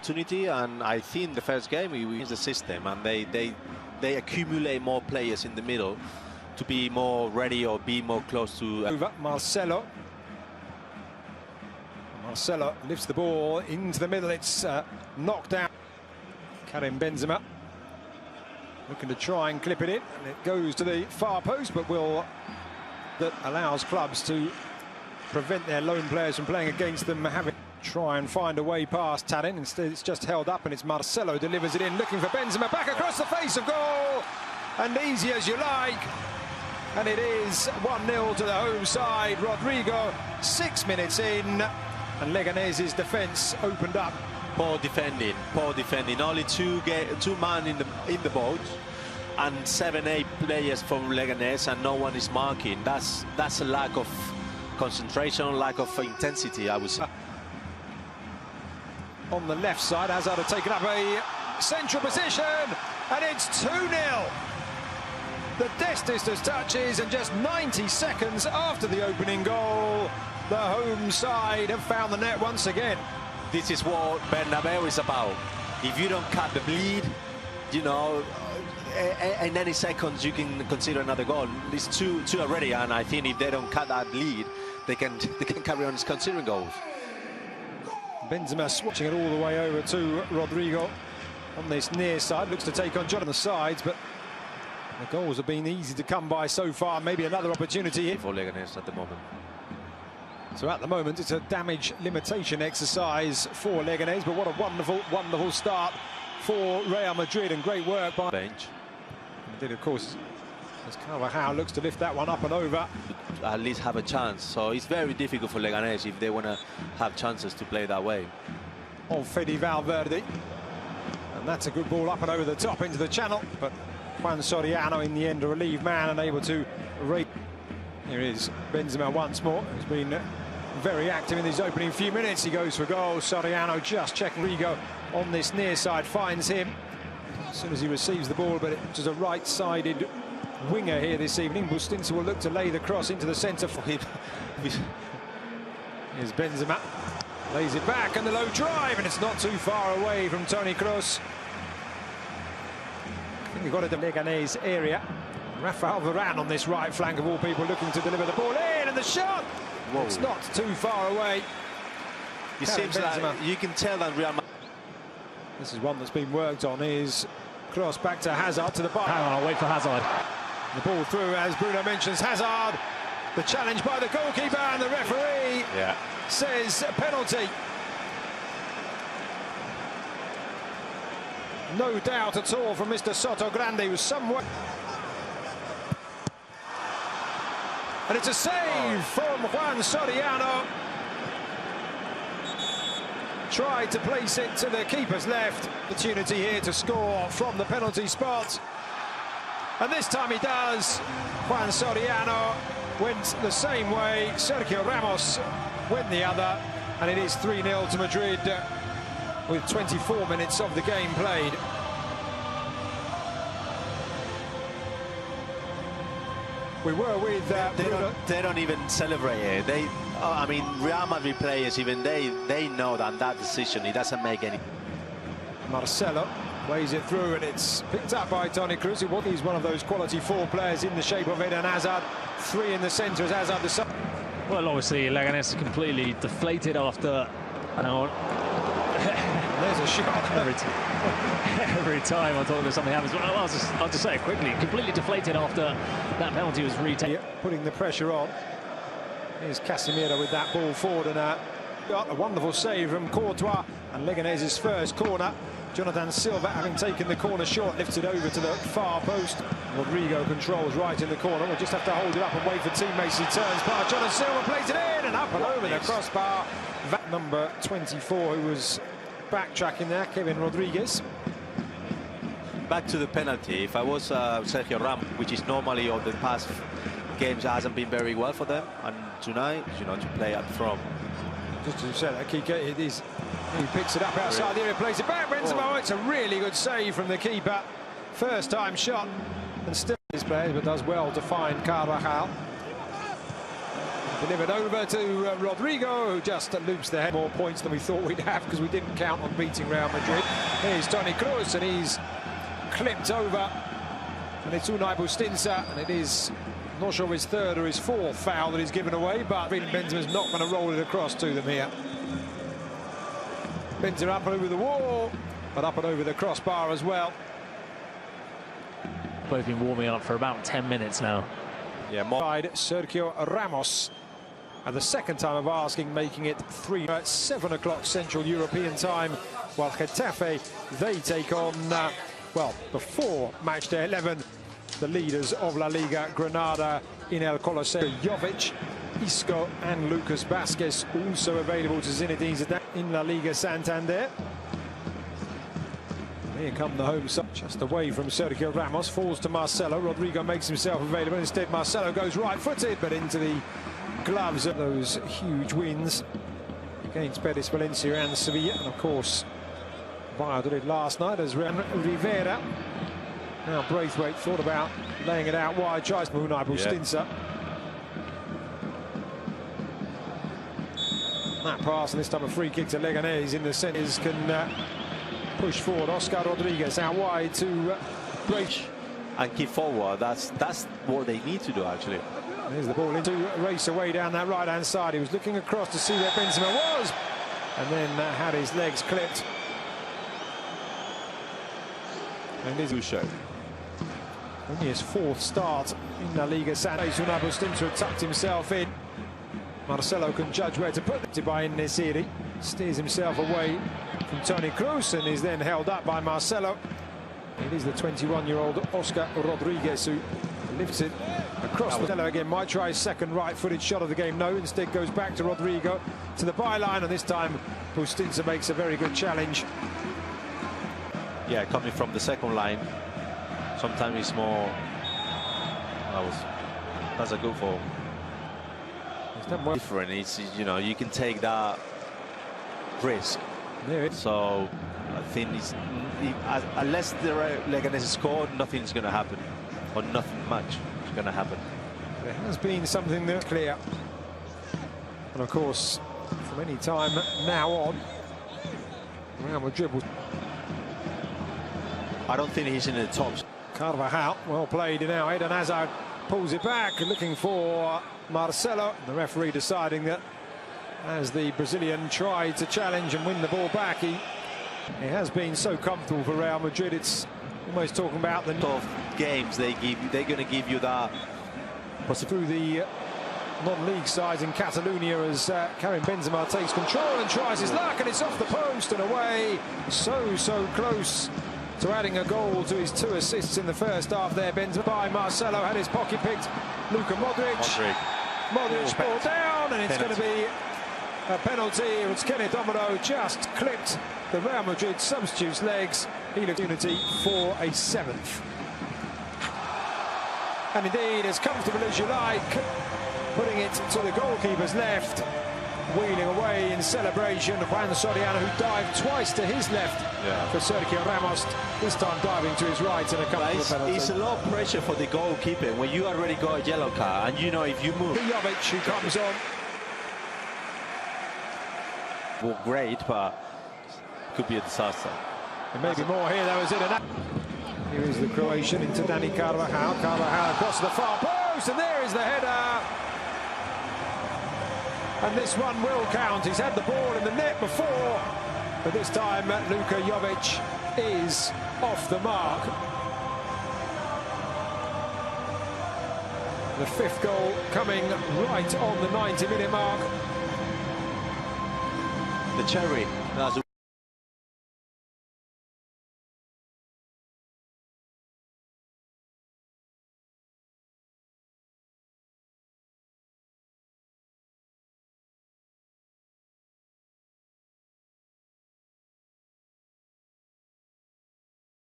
opportunity, and I think the first game we use the system, and they accumulate more players in the middle to be more ready or be more close to. Over Marcelo. Marcelo lifts the ball into the middle. It's knocked out. Karim Benzema looking to try and clip it in, and it goes to the far post, but that allows clubs to prevent their lone players from playing against them, having try and find a way past Tarin. Instead it's just held up, and it's Marcelo delivers it in, looking for Benzema, back across the face of goal, and easy as you like, and it is 1-0 to the home side. Rodrigo, 6 minutes in, and Leganes' defence opened up. Poor defending. Only two men in the boat, and 7-8 players from Leganes, and no one is marking. That's a lack of concentration, lack of intensity, I would say. On the left side, Hazard had taken up a central position, and it's 2-0. The destest touches, and just 90 seconds after the opening goal, the home side have found the net once again. This is what Bernabeu is about. If you don't cut the bleed, you know, in any seconds you can consider another goal. It's two already, and I think if they don't cut that lead, they can carry on considering goals. Benzema switching it all the way over to Rodrigo on this near side. Looks to take on John on the sides, but the goals have been easy to come by so far. Maybe another opportunity here for Leganes at the moment. So at the moment it's a damage limitation exercise for Leganes, but what a wonderful start for Real Madrid, and great work by bench. Indeed, of course, as Carvajal looks to lift that one up and over. At least have a chance. So it's very difficult for Leganes if they want to have chances to play that way. On Fede Valverde. And that's a good ball up and over the top into the channel. But Juan Soriano in the end a relieved man and able to rate. Here is Benzema once more. He's been very active in these opening few minutes. He goes for goal. Soriano just checking. Rigo on this near side finds him as soon as he receives the ball, but it was a right-sided winger here this evening. Bustinza will look to lay the cross into the centre for him. Here's Benzema, lays it back, and the low drive, and it's not too far away from Toni Kroos. I think they've got it in the Leganes area. Rafael Varane on this right flank of all people, looking to deliver the ball in, and the shot. Whoa. It's not too far away. It seems like you can tell that Real Madrid. This is one that's been worked on. Is cross back to Hazard to the bar. Hang on, I'll wait for Hazard. The ball through, as Bruno mentions. Hazard, the challenge by the goalkeeper, and the referee says a penalty. No doubt at all from Mr. Sotogrande, who's somewhere. And it's a save from Juan Soriano. Tried to place it to the keeper's left. Opportunity here to score from the penalty spot. And this time he does. Juan Soriano went the same way. Sergio Ramos went the other. And it is 3-0 to Madrid with 24 minutes of the game played. We were with... They don't even celebrate it. I mean, Real Madrid players, even they know that decision, it doesn't make any... Marcelo plays it through, and it's picked up by Toni Kroos. He's one of those quality 4 players in the shape of Eden Hazard. 3 in the centre as Hazard the... Well, obviously, Leganes completely deflated after... There's a shot. Every time I thought that something happens, I'll just say it quickly. Completely deflated after that penalty was retaken. Putting the pressure on. Here's Casemiro with that ball forward, and got a wonderful save from Courtois. And Leganes' first corner. Jonathan Silva, having taken the corner short, lifts it over to the far post. Rodrigo controls right in the corner. We'll just have to hold it up and wait for teammates. He turns past Jonathan Silva, plays it in, and up and over the crossbar. Number 24, who was backtracking there, Kevin Rodriguez. Back to the penalty. If I was Sergio Ramos, which is normally on the past games hasn't been very well for them, and tonight, you know, to play up front. Just as you said, Kike, he picks it up outside the area, plays it back. Benzema, it's a really good save from the keeper. First time shot, and still his player, but does well to find Carvajal. Delivered over to Rodrigo, who just loops the head. More points than we thought we'd have because we didn't count on beating Realmadrid. Here's Toni Kroos, and he's clipped over. And it's Unai Bustinza, and it is, I'm not sure his third or his fourth foul that he's given away, but Benzema's not going to roll it across to them here. Benzema up and over the wall, but up and over the crossbar as well. Both been warming up for about 10 minutes now. Yeah, Sergio Ramos. And the second time of asking, making it 3 at 7 o'clock Central European time, while Getafe, they take on, well, before match day 11, the leaders of La Liga, Granada in El Coliseo. Jovic, Isco and Lucas Vázquez also available to Zinedine Zidane in La Liga Santander. Here come the home side, just away from Sergio Ramos, falls to Marcelo. Rodrigo makes himself available. Instead, Marcelo goes right-footed, but into the gloves of those huge wins against Betis, Valencia and Sevilla. And, of course, Valladolid last night as Rivera. Now Braithwaite thought about laying it out wide, tries Unai Bustinza. That pass, and this time a free kick to Leganes in the centres can push forward. Oscar Rodriguez out wide to Braithwaite. And keep forward. That's what they need to do, actually. There's the ball into race away down that right-hand side. He was looking across to see where Benzema was, and then had his legs clipped. And this is only his fourth start in La Liga Santander. Unai Bustinza had tucked himself in. Marcelo can judge where to put it by Nesiri. Steers himself away from Toni Kroos and is then held up by Marcelo. It is the 21-year-old Oscar Rodriguez who lifts it across the Marcelo again. Might try his second right-footed shot of the game. No, instead goes back to Rodrigo to the byline, and this time Bustinza makes a very good challenge. Yeah, coming from the second line, sometimes it's more. That's a good for. He's done well. Different. It's, you know, you can take that risk. So I think unless the Leganes scored, nothing's going to happen, or nothing much is going to happen. There has been something that's clear, and of course, from any time now on, Real Madrid will. I don't think he's in the top. Carvajal, well played now. Eden Hazard pulls it back, looking for Marcelo. The referee deciding that as the Brazilian tried to challenge and win the ball back, he has been so comfortable for Real Madrid. It's almost talking about the of games they're going to give you that. Through the non-league sides in Catalonia as Karim Benzema takes control and tries his luck, and it's off the post and away. So close to adding a goal to his 2 assists in the first half there. Benzema by Marcelo, had his pocket picked. Luka Modric ball down, and it's going to be a penalty. It's Kenny Domino just clipped the Real Madrid substitute's legs. He looked unity for a 7th. And indeed, as comfortable as you like, putting it to the goalkeeper's left, wheeling away in celebration. Juan Soriano, who dived twice to his left for Sergio Ramos, this time diving to his right and a couple of penalties. It's a lot of pressure for the goalkeeper when you already got a yellow card, and you know if you move. Jovic, who comes on. Well, great, but could be a disaster. There may be more here, though, is it? Here is the Croatian into Dani Carvajal. Carvajal across the far post, and there is the header. And this one will count. He's had the ball in the net before, but this time Luka Jovic is off the mark. The 5th goal coming right on the 90-minute mark. The cherry.